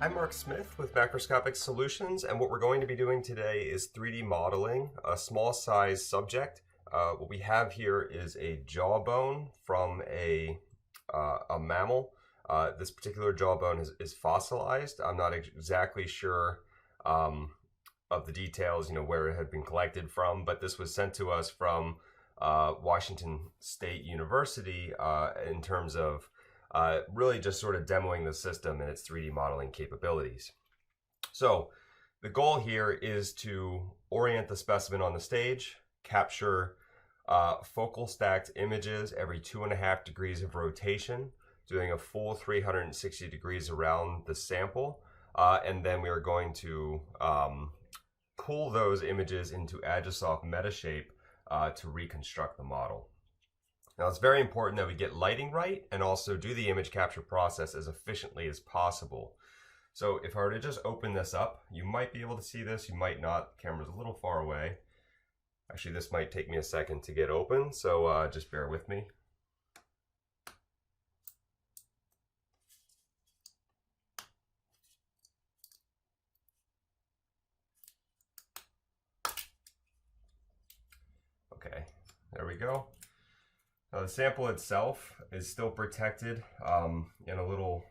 I'm Mark Smith with Macroscopic Solutions, and what we're going to be doing today is 3D modeling a small size subject. What we have here is a jawbone from a mammal. This particular jawbone is fossilized. I'm not exactly sure of the details, where it had been collected from, but this was sent to us from Washington State University in terms of really just sort of demoing the system and its 3D modeling capabilities. So the goal here is to orient the specimen on the stage, capture focal stacked images every 2.5 degrees of rotation, doing a full 360 degrees around the sample, and then we are going to pull those images into Agisoft Metashape to reconstruct the model. Now it's very important that we get lighting right and also do the image capture process as efficiently as possible. So if I were to just open this up, you might be able to see this, you might not. The camera's a little far away. Actually, this might take me a second to get open, so just bear with me. Okay, there we go. Now the sample itself is still protected in a little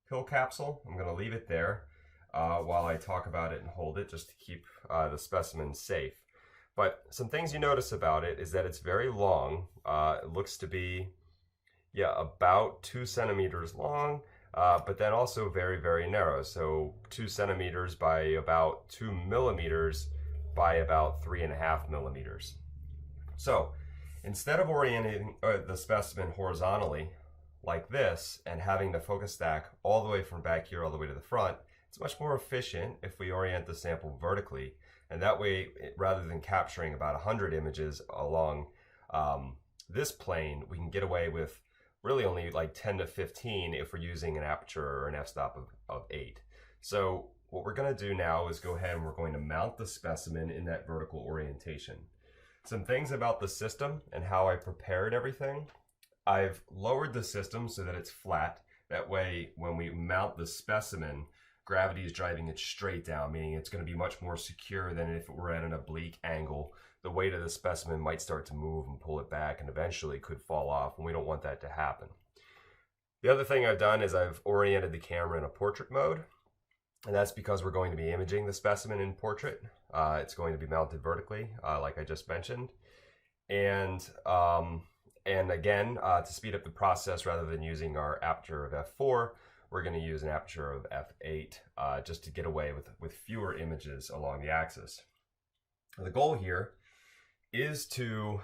pill capsule. I'm going to leave it there while I talk about it and hold it just to keep the specimen safe. But some things you notice about it is that it's very long. It looks to be, about 2 centimeters long, but then also very, very narrow. So 2 centimeters by about 2 millimeters by about 3.5 millimeters. So instead of orienting the specimen horizontally like this and having the focus stack all the way from back here all the way to the front, it's much more efficient if we orient the sample vertically. And that way, rather than capturing about 100 images along this plane, we can get away with really only like 10 to 15 if we're using an aperture or an f-stop of 8. So what we're going to do now is go ahead and we're going to mount the specimen in that vertical orientation. Some things about the system and how I prepared everything. I've lowered the system so that it's flat. That way, when we mount the specimen, gravity is driving it straight down, meaning it's going to be much more secure than if it were at an oblique angle. The weight of the specimen might start to move and pull it back and eventually could fall off, and we don't want that to happen. The other thing I've done is I've oriented the camera in a portrait mode, and that's because we're going to be imaging the specimen in portrait. It's going to be mounted vertically, like I just mentioned. And again, to speed up the process, rather than using our aperture of f4, we're going to use an aperture of f8 just to get away with fewer images along the axis. The goal here is to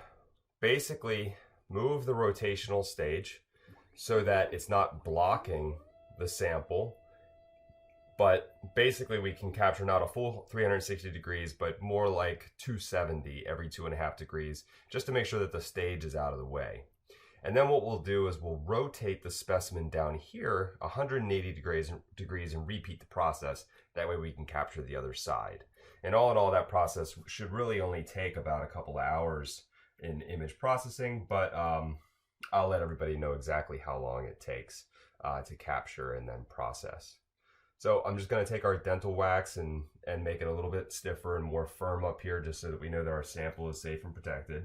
basically move the rotational stage so that it's not blocking the sample, but basically we can capture not a full 360 degrees, but more like 270 every 2.5 degrees, just to make sure that the stage is out of the way. And then what we'll do is we'll rotate the specimen down here 180 degrees and repeat the process. That way we can capture the other side. And all in all, that process should really only take about a couple hours in image processing, but I'll let everybody know exactly how long it takes to capture and then process. So I'm just going to take our dental wax and make it a little bit stiffer and more firm up here, just so that we know that our sample is safe and protected.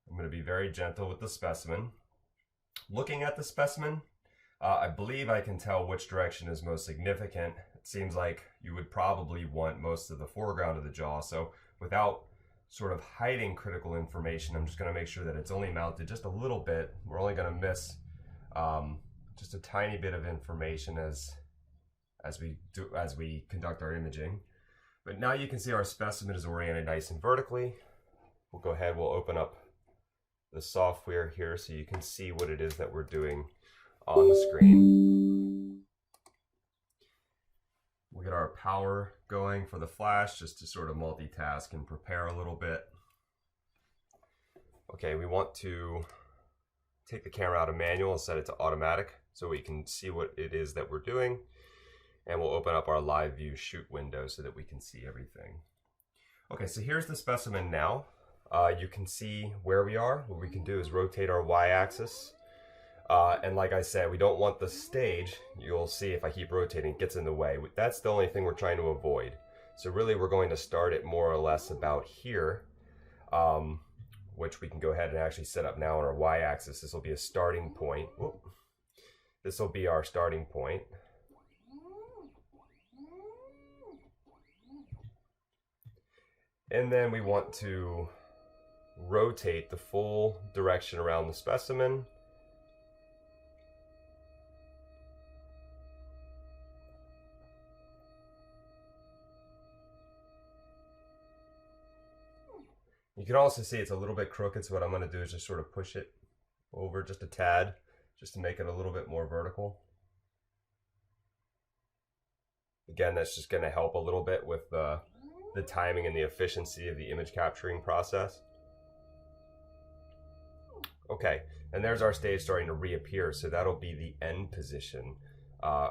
I'm going to be very gentle with the specimen. Looking at the specimen, I believe I can tell which direction is most significant. It seems like you would probably want most of the foreground of the jaw, so without sort of hiding critical information, I'm just going to make sure that it's only mounted just a little bit. We're only going to miss just a tiny bit of information as we conduct our imaging. But now you can see our specimen is oriented nice and vertically. We'll go ahead, we'll open up the software here so you can see what it is that we're doing on the screen. We'll get our power going for the flash just to sort of multitask and prepare a little bit. Okay, we want to take the camera out of manual and set it to automatic so we can see what it is that we're doing. And we'll open up our live view shoot window so that we can see everything. Okay, so here's the specimen now. You can see where we are. What we can do is rotate our y-axis And like I said, we don't want the stage, you'll see if I keep rotating, it gets in the way. That's the only thing we're trying to avoid. So really we're going to start it more or less about here, which we can go ahead and actually set up now on our y-axis. This will be a starting point. Whoop. This will be our starting point. And then we want to rotate the full direction around the specimen. You can also see it's a little bit crooked, so what I'm going to do is just sort of push it over just a tad, just to make it a little bit more vertical. Again, that's just going to help a little bit with the timing and the efficiency of the image capturing process. Okay, and there's our stage starting to reappear, so that'll be the end position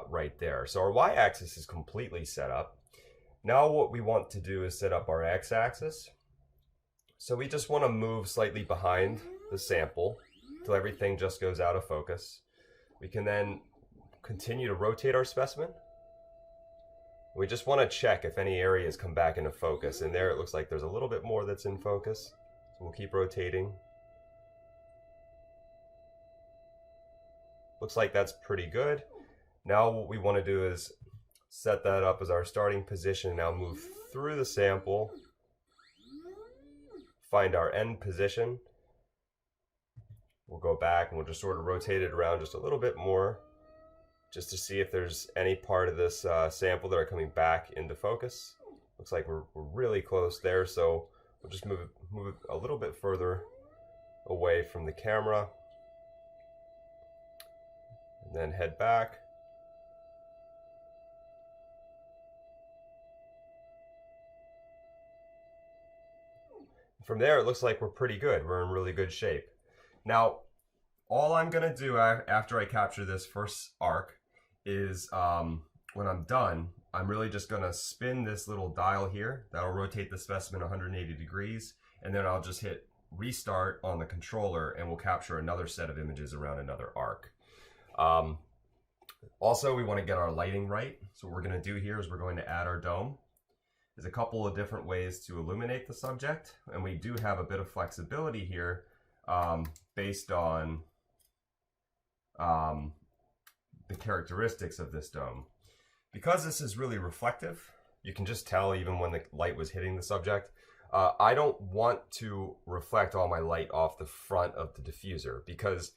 right there. So our y-axis is completely set up. Now what we want to do is set up our x-axis. So we just want to move slightly behind the sample till everything just goes out of focus. We can then continue to rotate our specimen. We just want to check if any areas come back into focus, and there it looks like there's a little bit more that's in focus. So we'll keep rotating. Looks like that's pretty good. Now what we want to do is set that up as our starting position. Now move through the sample, find our end position. We'll go back and we'll just sort of rotate it around just a little bit more, just to see if there's any part of this sample that are coming back into focus. Looks like we're really close there, so we'll just move it a little bit further away from the camera, and then head back. From there, it looks like we're pretty good. We're in really good shape. Now, all I'm gonna do after I capture this first arc is when I'm done, I'm really just gonna spin this little dial here. That'll rotate the specimen 180 degrees, and then I'll just hit restart on the controller and we'll capture another set of images around another arc. Also, we want to get our lighting right. So what we're going to do here is we're going to add our dome. There's a couple of different ways to illuminate the subject, and we do have a bit of flexibility here based on the characteristics of this dome. Because this is really reflective, you can just tell even when the light was hitting the subject. I don't want to reflect all my light off the front of the diffuser, because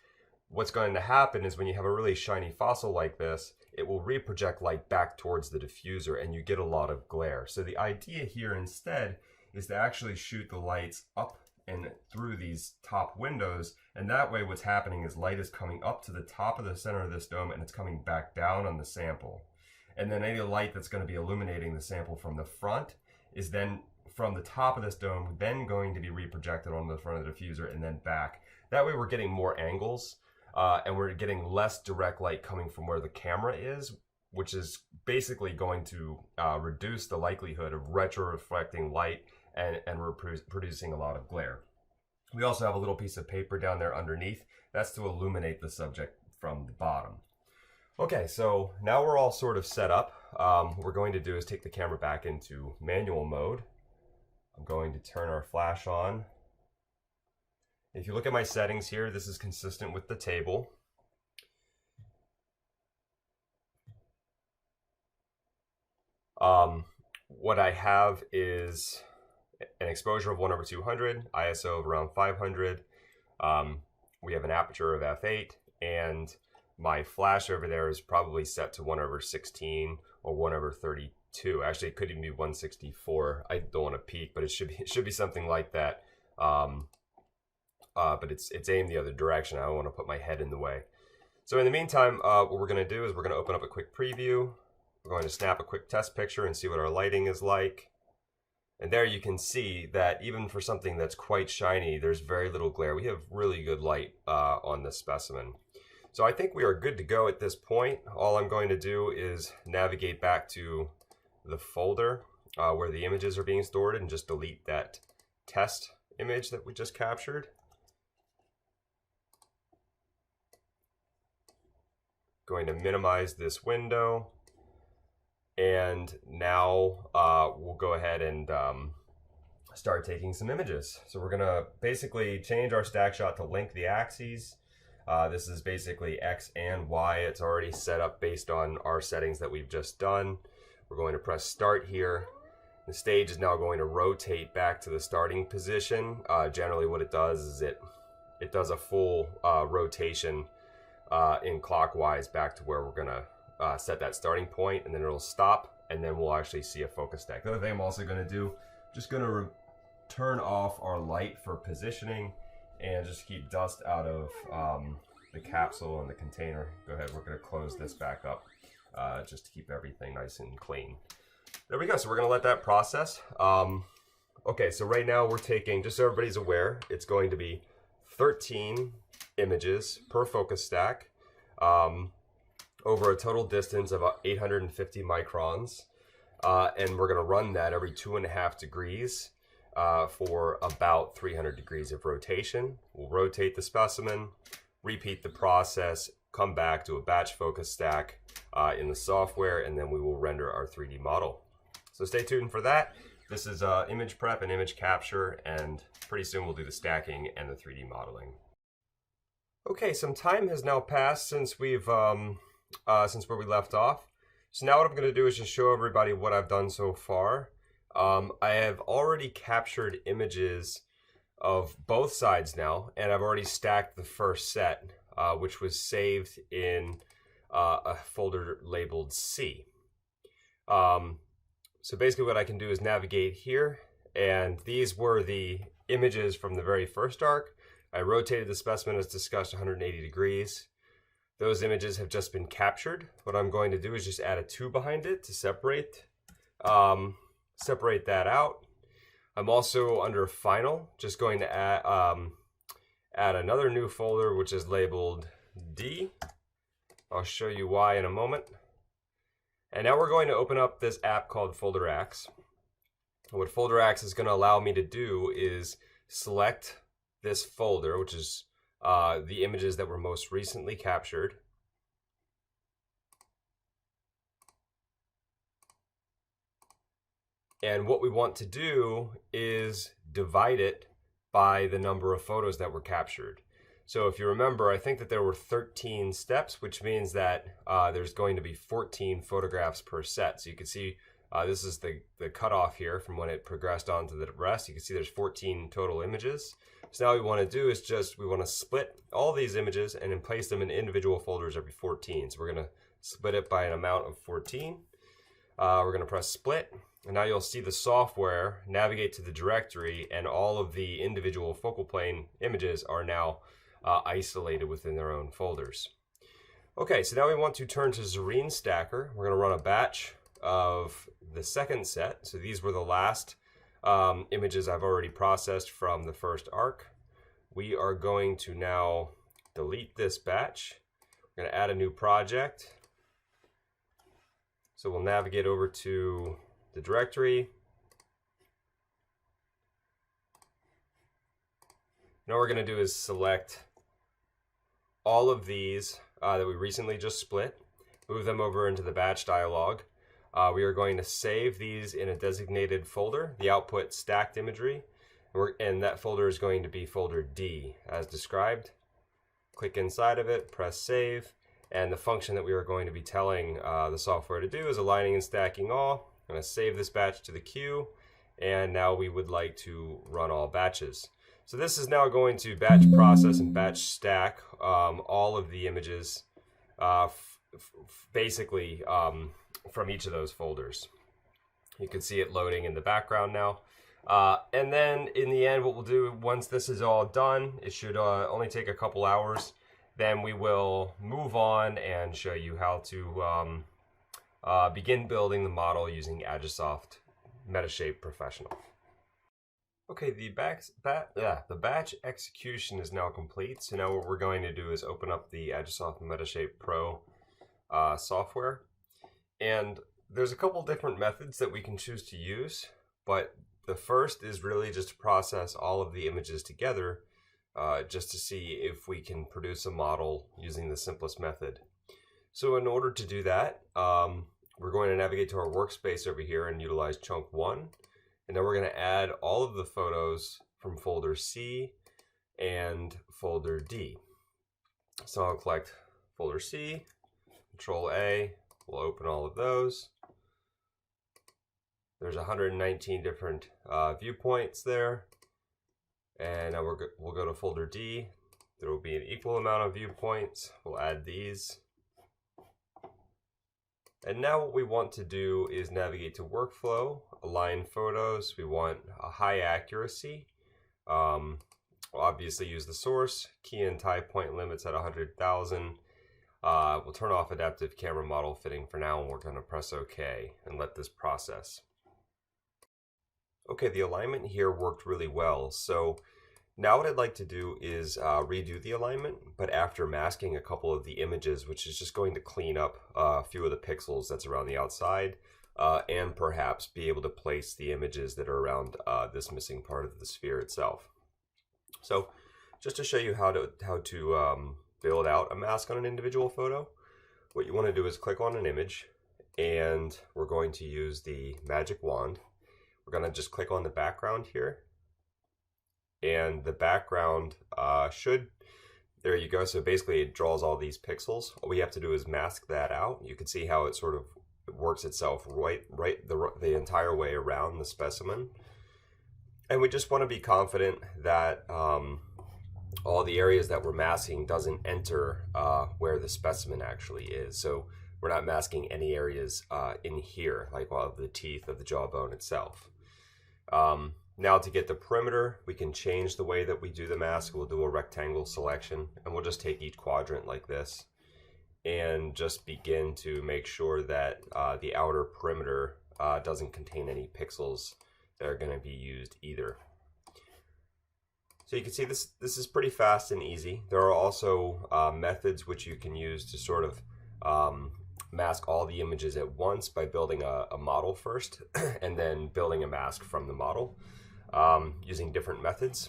what's going to happen is when you have a really shiny fossil like this, it will reproject light back towards the diffuser and you get a lot of glare. So the idea here instead is to actually shoot the lights up and through these top windows, and that way what's happening is light is coming up to the top of the center of this dome and it's coming back down on the sample. And then any light that's going to be illuminating the sample from the front is then from the top of this dome then going to be reprojected onto the front of the diffuser and then back. That way we're getting more angles. And we're getting less direct light coming from where the camera is, which is basically going to reduce the likelihood of retro-reflecting light and producing a lot of glare. We also have a little piece of paper down there underneath. That's to illuminate the subject from the bottom. Okay, so now we're all sort of set up. What we're going to do is take the camera back into manual mode. I'm going to turn our flash on. If you look at my settings here, this is consistent with the table. What I have is an exposure of 1/200, ISO of around 500. We have an aperture of f8, and my flash over there is probably set to 1/16 or 1/32. Actually, it could even be 1/64. I don't want to peek, but it should be something like that. But it's aimed the other direction. I don't want to put my head in the way. So in the meantime, what we're going to do is we're going to open up a quick preview. We're going to snap a quick test picture and see what our lighting is like. And there you can see that even for something that's quite shiny, there's very little glare. We have really good light on this specimen. So I think we are good to go at this point. All I'm going to do is navigate back to the folder where the images are being stored and just delete that test image that we just captured. going to minimize this window. And now we'll go ahead and start taking some images. So we're gonna basically change our stack shot to link the axes. This is basically X and Y. It's already set up based on our settings that we've just done. We're going to press start here. The stage is now going to rotate back to the starting position. Generally what it does is it does a full rotation in clockwise back to where we're gonna set that starting point, and then it'll stop, and then we'll actually see a focus stack. The other thing I'm also gonna do, just gonna turn off our light for positioning and just keep dust out of the capsule and the container. Go ahead, we're gonna close this back up just to keep everything nice and clean. There we go, so we're gonna let that process. Okay, so right now we're taking, just so everybody's aware, it's going to be 13 images per focus stack over a total distance of 850 microns. And we're gonna run that every 2.5 degrees for about 300 degrees of rotation. We'll rotate the specimen, repeat the process, come back to a batch focus stack in the software, and then we will render our 3D model. So stay tuned for that. This is image prep and image capture, and pretty soon we'll do the stacking and the 3D modeling. Okay, some time has now passed since we've since where we left off. So now what I'm going to do is just show everybody what I've done so far. I have already captured images of both sides now, and I've already stacked the first set, which was saved in a folder labeled C. So basically what I can do is navigate here, and these were the images from the very first arc. I rotated the specimen as discussed 180 degrees. Those images have just been captured. What I'm going to do is just add a 2 behind it to separate that out. I'm also under Final, just going to add another new folder which is labeled D. I'll show you why in a moment. And now we're going to open up this app called FolderAxe. What FolderAxe is going to allow me to do is select this folder, which is the images that were most recently captured. And what we want to do is divide it by the number of photos that were captured. So if you remember, I think that there were 13 steps, which means that there's going to be 14 photographs per set. So you can see this is the cutoff here from when it progressed on to the rest. You can see there's 14 total images. So now what we want to do is we want to split all these images and then place them in individual folders every 14. So we're going to split it by an amount of 14. We're going to press split. And now you'll see the software navigate to the directory, and all of the individual focal plane images are now isolated within their own folders. Okay, so now we want to turn to Zareen Stacker. We're going to run a batch of the second set. So these were the last images I've already processed from the first arc. We are going to now delete this batch. We're going to add a new project. So we'll navigate over to the directory. Now what we're going to do is select all of these that we recently just split, move them over into the batch dialog. We are going to save these in a designated folder, the output stacked imagery, and that folder is going to be folder D as described. Click inside of it, press save, and the function that we are going to be telling the software to do is aligning and stacking all. I'm going to save this batch to the queue, and now we would like to run all batches. So this is now going to batch process and batch stack all of the images basically from each of those folders. You can see it loading in the background now. And then in the end, what we'll do once this is all done, it should only take a couple hours, then we will move on and show you how to begin building the model using Agisoft Metashape Professional. Okay, the batch execution is now complete. So now what we're going to do is open up the Agisoft Metashape Pro software. And there's a couple different methods that we can choose to use, but the first is really just to process all of the images together just to see if we can produce a model using the simplest method. So in order to do that, we're going to navigate to our workspace over here and utilize chunk 1. And then we're going to add all of the photos from folder C and folder D. So I'll select folder C, Control A, we'll open all of those. There's 119 different viewpoints there. And now we'll go to folder D. There will be an equal amount of viewpoints. We'll add these. And now what we want to do is navigate to workflow, align photos. We want a high accuracy. We'll obviously use the source, key and tie point limits at 100,000. We'll turn off adaptive camera model fitting for now, and we're going to press OK and let this process. Okay, the alignment here worked really well. So now what I'd like to do is redo the alignment, but after masking a couple of the images, which is just going to clean up a few of the pixels that's around the outside, and perhaps be able to place the images that are around this missing part of the sphere itself. So just to show you how to build out a mask on an individual photo, what you want to do is click on an image, and we're going to use the magic wand. We're going to just click on the background here. And the background there you go. So basically it draws all these pixels. All we have to do is mask that out. You can see how it sort of works itself the entire way around the specimen. And we just want to be confident that all the areas that we're masking doesn't enter where the specimen actually is. So we're not masking any areas in here, like the teeth of the jawbone itself. Now to get the perimeter, we can change the way that we do the mask. We'll do a rectangle selection, and we'll just take each quadrant like this and just begin to make sure that the outer perimeter doesn't contain any pixels that are going to be used either. So you can see this is pretty fast and easy. There are also methods which you can use to sort of mask all the images at once by building a model first and then building a mask from the model. Using different methods,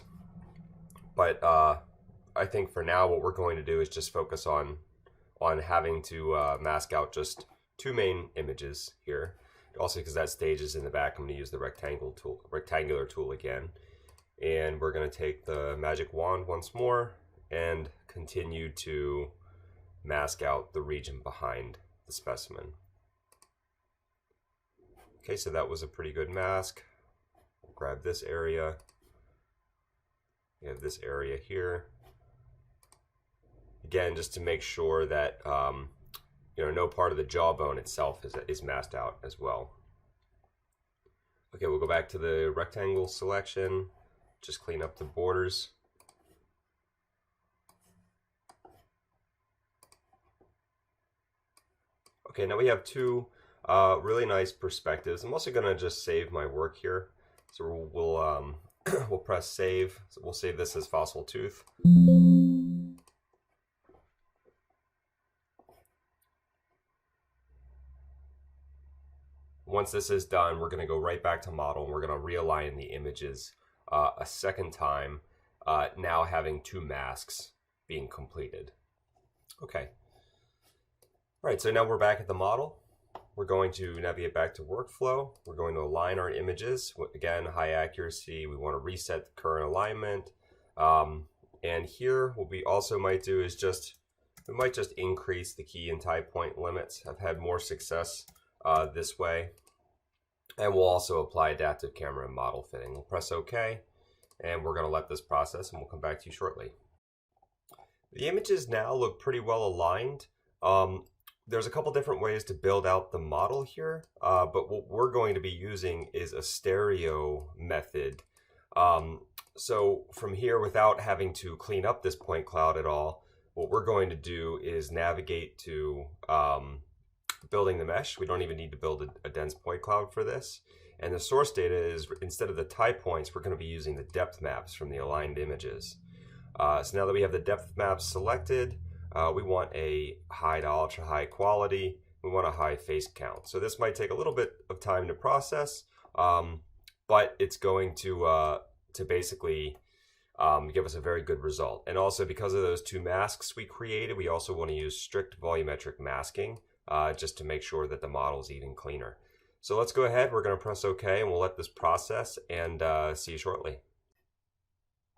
but I think for now what we're going to do is just focus on having to mask out just two main images here. Also, because that stage is in the back, I'm going to use the rectangular tool again, and we're going to take the magic wand once more and continue to mask out the region behind the specimen. Okay, so that was a pretty good mask. Grab this area. We have this area here. Again, just to make sure that no part of the jawbone itself is masked out as well. Okay, we'll go back to the rectangle selection. Just clean up the borders. Okay, now we have two really nice perspectives. I'm also going to just save my work here. So we'll press save. So we'll save this as fossil tooth. Once this is done, we're going to go right back to model, and we're going to realign the images a second time, now having two masks being completed. Okay. All right, so now we're back at the model. We're going to navigate back to workflow. We're going to align our images. Again, high accuracy. We want to reset the current alignment. And here, what we also might do is we might just increase the key and tie point limits. I've had more success this way. And we'll also apply adaptive camera and model fitting. We'll press OK, and we're going to let this process, and we'll come back to you shortly. The images now look pretty well aligned. There's a couple different ways to build out the model here, but what we're going to be using is a stereo method. So from here, without having to clean up this point cloud at all, what we're going to do is navigate to building the mesh. We don't even need to build a dense point cloud for this. And the source data is, instead of the tie points, we're going to be using the depth maps from the aligned images. So now that we have the depth maps selected, we want a high to ultra high quality. We want a high face count. So this might take a little bit of time to process, but it's going to basically give us a very good result. And also because of those two masks we created, we also want to use strict volumetric masking just to make sure that the model is even cleaner. So let's go ahead, we're going to press OK and we'll let this process and see you shortly.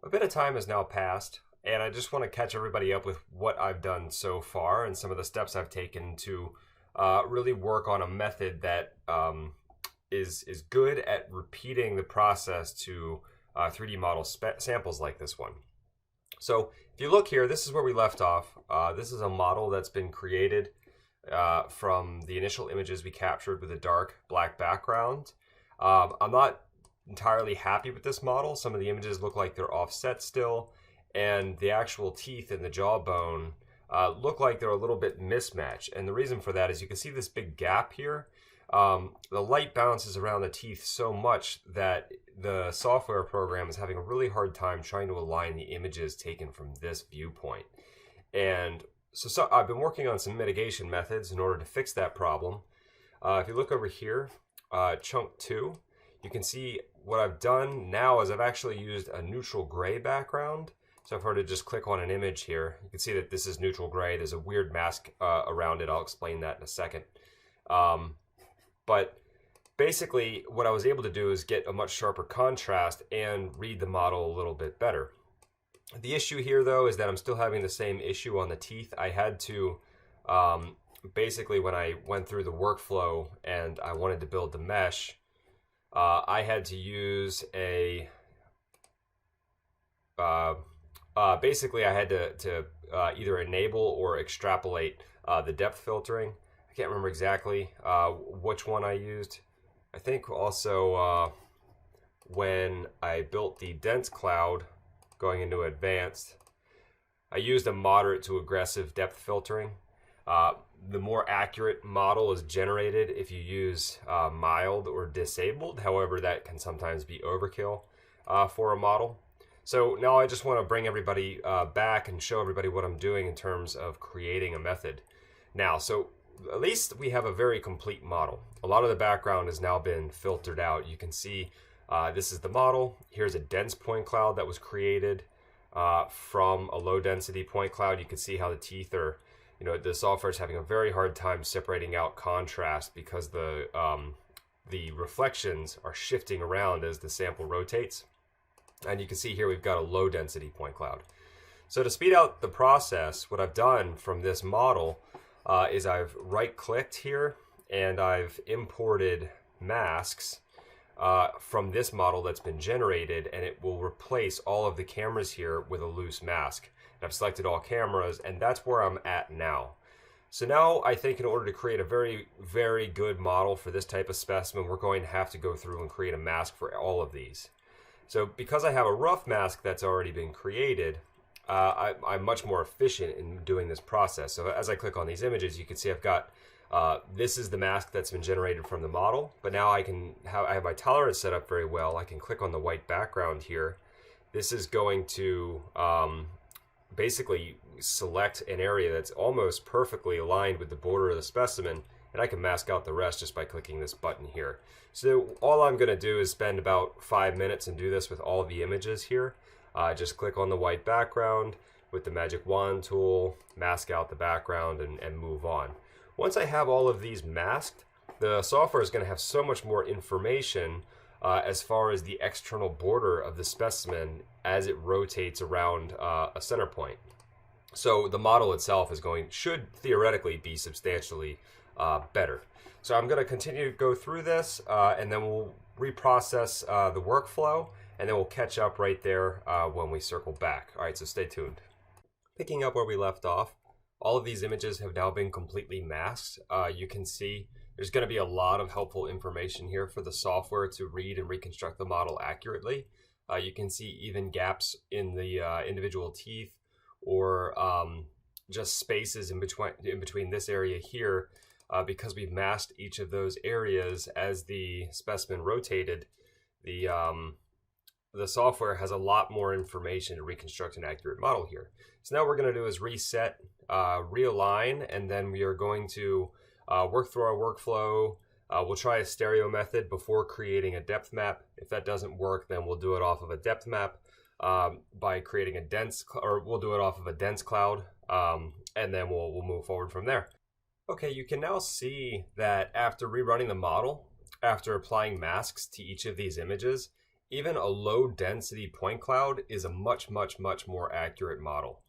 A bit of time has now passed and I just want to catch everybody up with what I've done so far and some of the steps I've taken to really work on a method that is good at repeating the process to 3D model samples like this one. So if you look here, this is where we left off. This is a model that's been created from the initial images we captured with a dark black background. I'm not entirely happy with this model. Some of the images look like they're offset still, and the actual teeth and the jawbone look like they're a little bit mismatched. And the reason for that is you can see this big gap here. The light bounces around the teeth so much that the software program is having a really hard time trying to align the images taken from this viewpoint. And so I've been working on some mitigation methods in order to fix that problem. If you look over here, chunk 2, you can see what I've done now is I've actually used a neutral gray background. So if I were to just click on an image here, you can see that this is neutral gray. There's a weird mask around it. I'll explain that in a second. But basically what I was able to do is get a much sharper contrast and read the model a little bit better. The issue here though is that I'm still having the same issue on the teeth. I had to, basically when I went through the workflow and I wanted to build the mesh, I had to use a, basically I had to either enable or extrapolate the depth filtering. I can't remember exactly which one I used. I think also when I built the dense cloud going into advanced, I used a moderate to aggressive depth filtering. The more accurate model is generated if you use mild or disabled. However, that can sometimes be overkill for a model. So now I just want to bring everybody back and show everybody what I'm doing in terms of creating a method. Now, so at least we have a very complete model. A lot of the background has now been filtered out. You can see this is the model. Here's a dense point cloud that was created from a low density point cloud. You can see how the teeth are, the software is having a very hard time separating out contrast because the reflections are shifting around as the sample rotates. And you can see here we've got a low density point cloud. So to speed out the process, what I've done from this model is I've right-clicked here and I've imported masks from this model that's been generated, and it will replace all of the cameras here with a loose mask. And I've selected all cameras, and that's where I'm at now. So now I think in order to create a very, very good model for this type of specimen, we're going to have to go through and create a mask for all of these. So because I have a rough mask that's already been created, I'm much more efficient in doing this process. So as I click on these images, you can see I've got, this is the mask that's been generated from the model, but now I have my tolerance set up very well. I can click on the white background here. This is going to basically select an area that's almost perfectly aligned with the border of the specimen, and I can mask out the rest just by clicking this button here. So all I'm going to do is spend about 5 minutes and do this with all the images here. Just click on the white background with the magic wand tool, mask out the background, and move on. Once I have all of these masked, the software is going to have so much more information as far as the external border of the specimen as it rotates around a center point. So the model itself should theoretically be substantially better. So I'm going to continue to go through this and then we'll reprocess the workflow, and then we'll catch up right there when we circle back. All right, so stay tuned. Picking up where we left off, all of these images have now been completely masked. You can see there's going to be a lot of helpful information here for the software to read and reconstruct the model accurately. You can see even gaps in the individual teeth, or just spaces in between this area here, because we've masked each of those areas as the specimen rotated. The software has a lot more information to reconstruct an accurate model here. So now what we're going to do is reset, realign, and then we are going to work through our workflow. We'll try a stereo method before creating a depth map. If that doesn't work, then we'll do it off of a depth map. by creating a dense, or we'll do it off of a dense cloud, and then we'll move forward from there. Okay, you can now see that after rerunning the model, after applying masks to each of these images, even a low density point cloud is a much more accurate model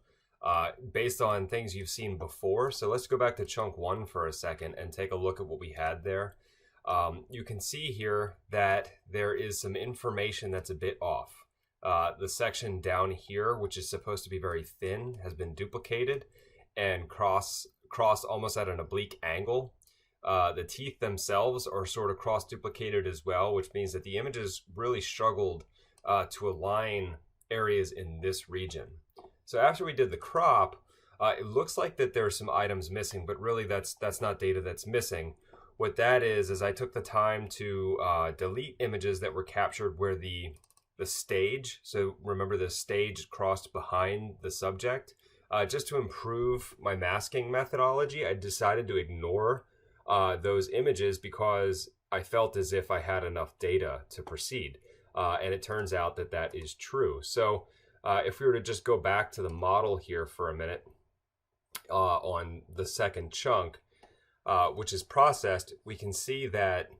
based on things you've seen before. So let's go back to chunk 1 for a second and take a look at what we had there. You can see here that there is some information that's a bit off. The section down here, which is supposed to be very thin, has been duplicated and crossed almost at an oblique angle. The teeth themselves are sort of cross-duplicated as well, which means that the images really struggled to align areas in this region. So after we did the crop, it looks like that there are some items missing, but really that's not data that's missing. What that is I took the time to delete images that were captured where the stage, so remember the stage crossed behind the subject, just to improve my masking methodology. I decided to ignore those images because I felt as if I had enough data to proceed. And it turns out that that is true. So if we were to just go back to the model here for a minute on the second chunk, which is processed, we can see that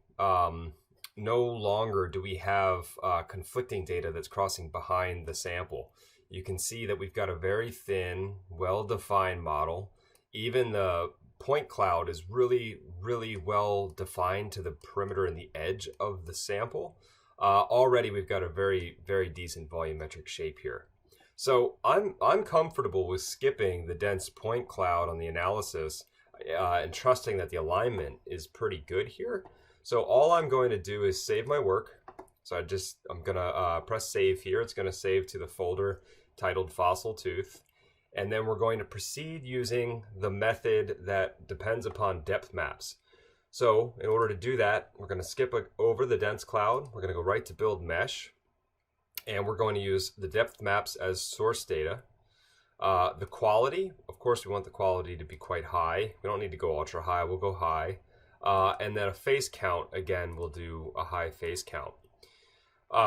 no longer do we have conflicting data that's crossing behind the sample. You can see that we've got a very thin, well-defined model. Even the point cloud is really well defined to the perimeter and the edge of the sample. Already we've got a very decent volumetric shape here. So I'm comfortable with skipping the dense point cloud on the analysis and trusting that the alignment is pretty good here. So all I'm going to do is save my work. So I'm gonna press save here. It's gonna save to the folder titled Fossil Tooth. And then we're going to proceed using the method that depends upon depth maps. So in order to do that, we're going to skip over the dense cloud. We're going to go right to build mesh. And we're going to use the depth maps as source data. The quality, of course, we want the quality to be quite high. We don't need to go ultra high, we'll go high. And then a face count, again, we'll do a high face count.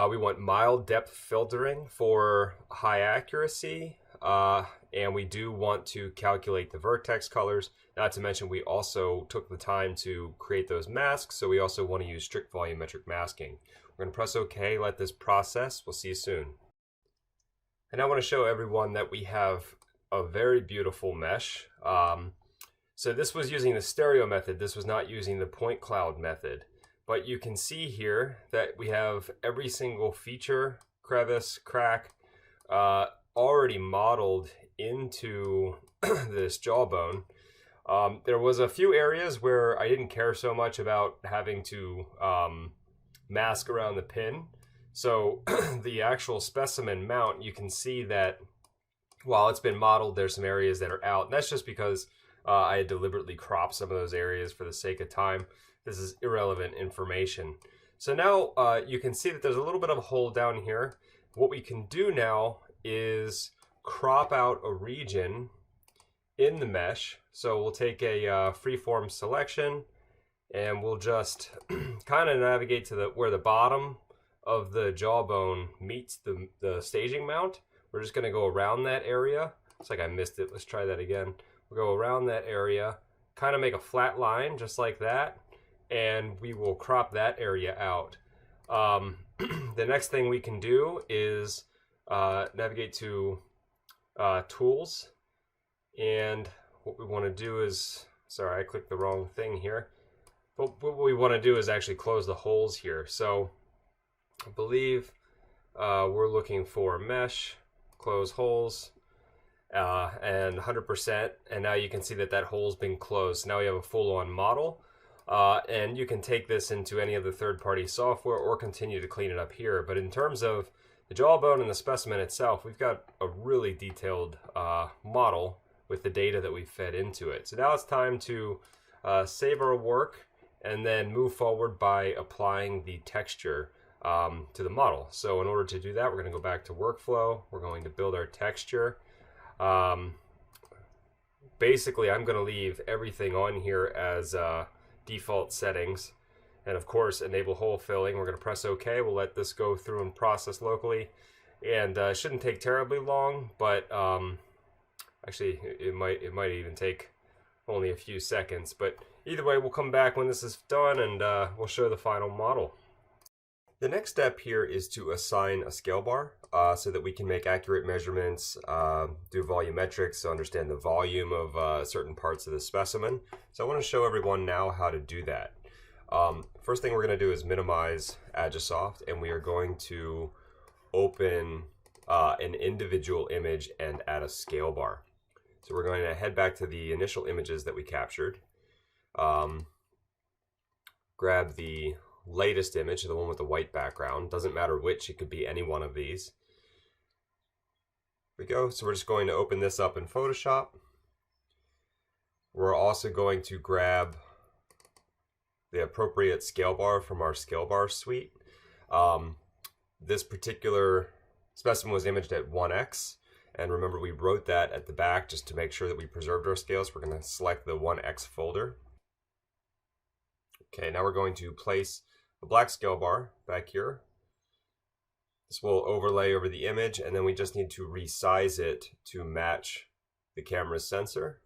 We want mild depth filtering for high accuracy. And we do want to calculate the vertex colors. Not to mention, we also took the time to create those masks, so we also want to use strict volumetric masking. We're going to press OK, let this process. We'll see you soon. And I want to show everyone that we have a very beautiful mesh. So this was using the stereo method. This was not using the point cloud method. But you can see here that we have every single feature, crevice, crack, already modeled into this jawbone. There was a few areas where I didn't care so much about having to mask around the pin. So the actual specimen mount, you can see that while it's been modeled, there's some areas that are out. And that's just because I had deliberately cropped some of those areas for the sake of time. This is irrelevant information. So now you can see that there's a little bit of a hole down here. What we can do now is crop out a region in the mesh. So we'll take a freeform selection and we'll just kind of navigate to where the bottom of the jawbone meets the staging mount. We're just going to go around that area. Looks like I missed it. Let's try that again. We'll go around that area, kind of make a flat line just like that, and we will crop that area out. The next thing we can do is navigate to tools, and what we want to do is, sorry, I clicked the wrong thing here, but what we want to do is actually close the holes here. So I believe we're looking for mesh, close holes, and 100%, and now you can see that that hole's been closed. Now we have a full-on model, and you can take this into any of the third-party software or continue to clean it up here. But in terms of the jawbone and the specimen itself, we've got a really detailed model with the data that we've fed into it. So now it's time to save our work and then move forward by applying the texture to the model. So in order to do that, we're going to go back to workflow. We're going to build our texture. Basically, I'm going to leave everything on here as default settings. And of course, enable hole filling. We're going to press OK. We'll let this go through and process locally. and shouldn't take terribly long, but actually it might even take only a few seconds. But either way, we'll come back when this is done, and we'll show the final model. The next step here is to assign a scale bar so that we can make accurate measurements, do volumetrics to understand the volume of certain parts of the specimen. So I want to show everyone now how to do that. First thing we're going to do is minimize Agisoft, and we are going to open an individual image and add a scale bar. So we're going to head back to the initial images that we captured, grab the latest image, the one with the white background. Doesn't matter which, it could be any one of these. Here we go. So we're just going to open this up in Photoshop. We're also going to grab the appropriate scale bar from our scale bar suite. This particular specimen was imaged at 1x, and remember we wrote that at the back just to make sure that we preserved our scales. We're going to select the 1x folder. Okay, now we're going to place a black scale bar back here. This will overlay over the image, and then we just need to resize it to match the camera's sensor.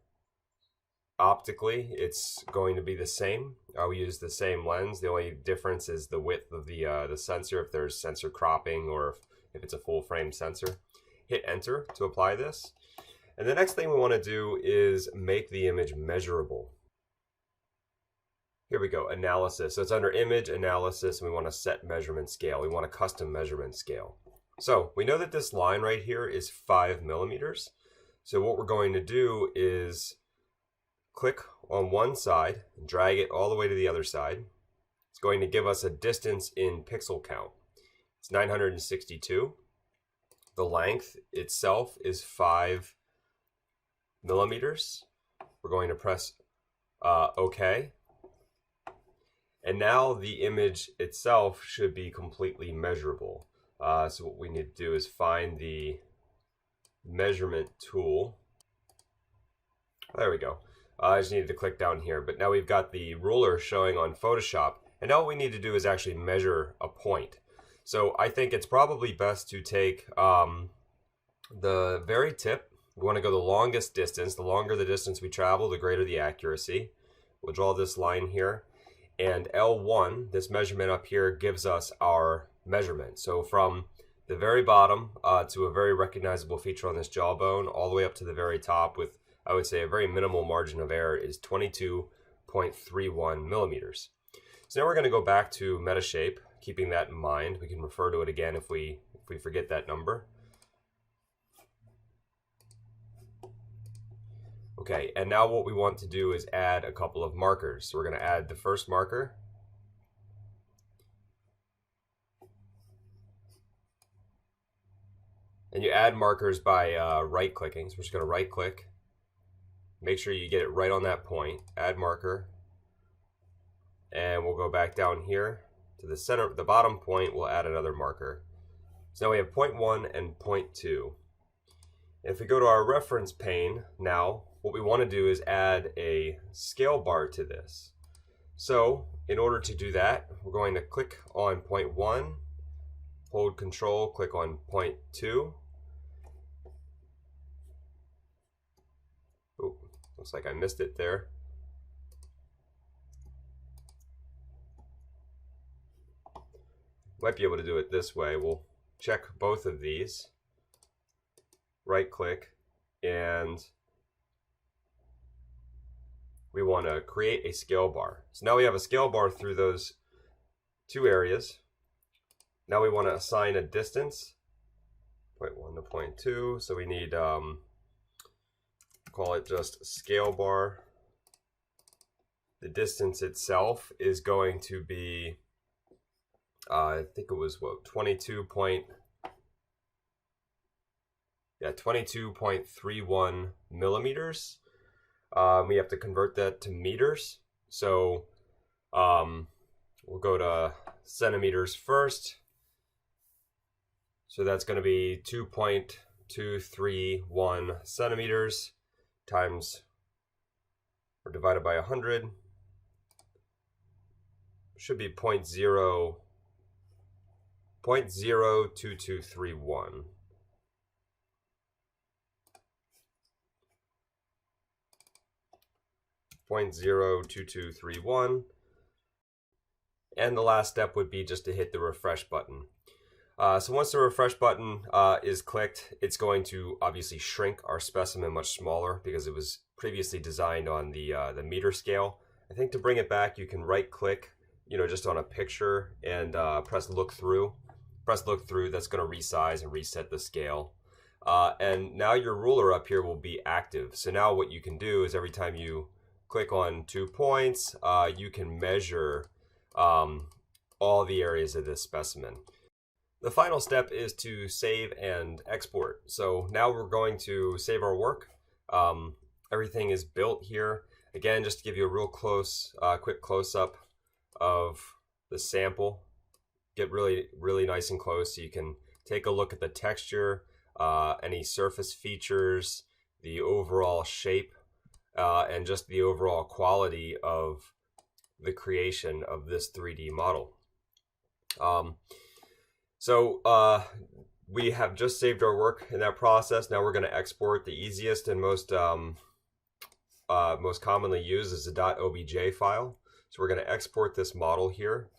Optically, it's going to be the same. We use the same lens. The only difference is the width of the sensor, if there's sensor cropping or if it's a full frame sensor. Hit enter to apply this. And the next thing we want to do is make the image measurable. Here we go, analysis. So it's under image analysis, and we want to set measurement scale. We want a custom measurement scale. So we know that this line right here is 5 millimeters. So what we're going to do is click on one side and drag it all the way to the other side. It's going to give us a distance in pixel count. It's 962. The length itself is 5 millimeters. We're going to press OK. And now the image itself should be completely measurable. So what we need to do is find the measurement tool. There we go. I just needed to click down here, but now we've got the ruler showing on Photoshop, and now what we need to do is actually measure a point. So I think it's probably best to take the very tip. We want to go the longest distance. The longer the distance we travel, the greater the accuracy. We'll draw this line here, and L1, this measurement up here, gives us our measurement. So from the very bottom to a very recognizable feature on this jawbone, all the way up to the very top with, I would say, a very minimal margin of error, is 22.31 millimeters. So now we're going to go back to Metashape, keeping that in mind. We can refer to it again if we forget that number. Okay, and now what we want to do is add a couple of markers. So we're going to add the first marker. And you add markers by right-clicking. So we're just going to right-click. Make sure you get it right on that point. Add marker. And we'll go back down here to the center, the bottom point. We'll add another marker. So now we have point 1 and point 2. If we go to our reference pane now, what we want to do is add a scale bar to this. So in order to do that, we're going to click on point 1, hold Control, click on point 2. Oh, looks like I missed it there. Might be able to do it this way. We'll check both of these, right click, and we want to create a scale bar. So now we have a scale bar through those two areas. Now we want to assign a distance, point 1 to point 2. So we need, call it just scale bar. The distance itself is going to be, I think it was what, 22.31 millimeters. We have to convert that to meters. So we'll go to centimeters first. So that's going to be 2.231 centimeters times, or divided by 100. Should be 0.0 0.02231. .02231, and the last step would be just to hit the refresh button. So once the refresh button is clicked, it's going to obviously shrink our specimen much smaller because it was previously designed on the meter scale. I think to bring it back, you can right click, just on a picture and press look through. Press look through, that's going to resize and reset the scale. And now your ruler up here will be active. So now what you can do is every time you click on 2 points, you can measure all the areas of this specimen. The final step is to save and export. So now we're going to save our work. Everything is built here. Again, just to give you a real close, quick close-up of the sample. Get really, really nice and close so you can take a look at the texture, any surface features, the overall shape, and just the overall quality of the creation of this 3D model. We have just saved our work in that process. Now we're going to export. The easiest and most commonly used is the .obj file. So we're going to export this model here,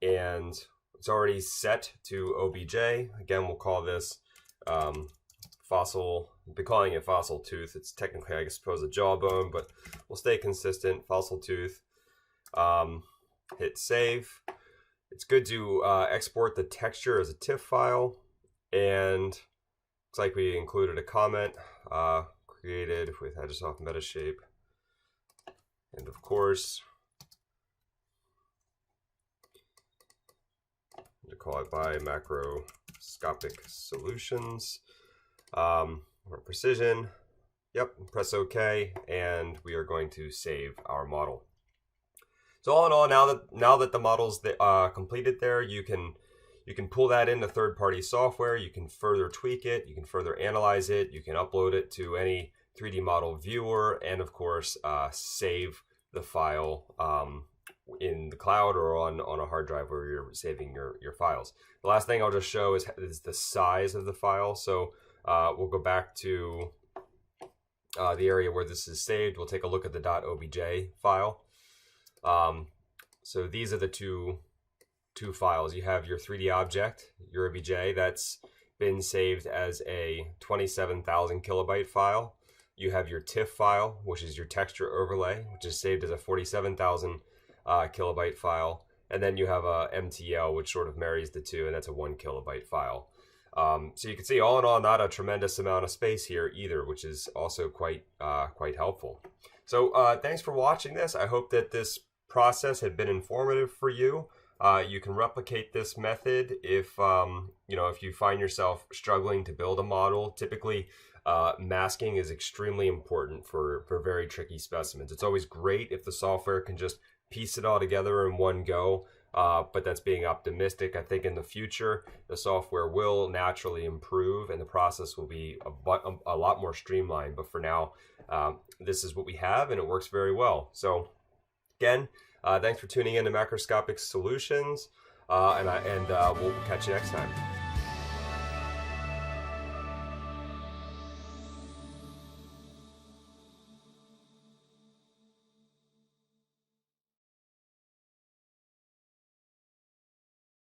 and it's already set to obj. Again, we'll call this fossil. We'll be calling it fossil tooth. It's technically, I suppose, a jawbone, but we'll stay consistent. Fossil tooth. Hit save. It's good to export the texture as a TIFF file, and looks like we included a comment created with Agisoft Metashape, and of course, to call it by Macroscopic Solutions. Precision. Yep, press OK, and we are going to save our model. So all in all, now that the model's completed there, you can pull that into third-party software. You can further tweak it. You can further analyze it. You can upload it to any 3D model viewer, and of course, save the file in the cloud or on a hard drive where you're saving your files. The last thing I'll just show is the size of the file. So we'll go back to the area where this is saved. We'll take a look at the .obj file. So these are the two files. You have your 3D object, your OBJ, that's been saved as a 27,000 kilobyte file. You have your TIFF file, which is your texture overlay, which is saved as a 47,000 kilobyte file. And then you have a MTL, which sort of marries the two, and that's a 1 kilobyte file. So you can see, all in all, not a tremendous amount of space here either, which is also quite helpful. So thanks for watching this. I hope that this process had been informative for you. You can replicate this method if if you find yourself struggling to build a model. Typically, masking is extremely important for very tricky specimens. It's always great if the software can just piece it all together in one go, but that's being optimistic. I think in the future, the software will naturally improve and the process will be a lot more streamlined. But for now, this is what we have, and it works very well. So again, thanks for tuning in to Macroscopic Solutions, and we'll catch you next time.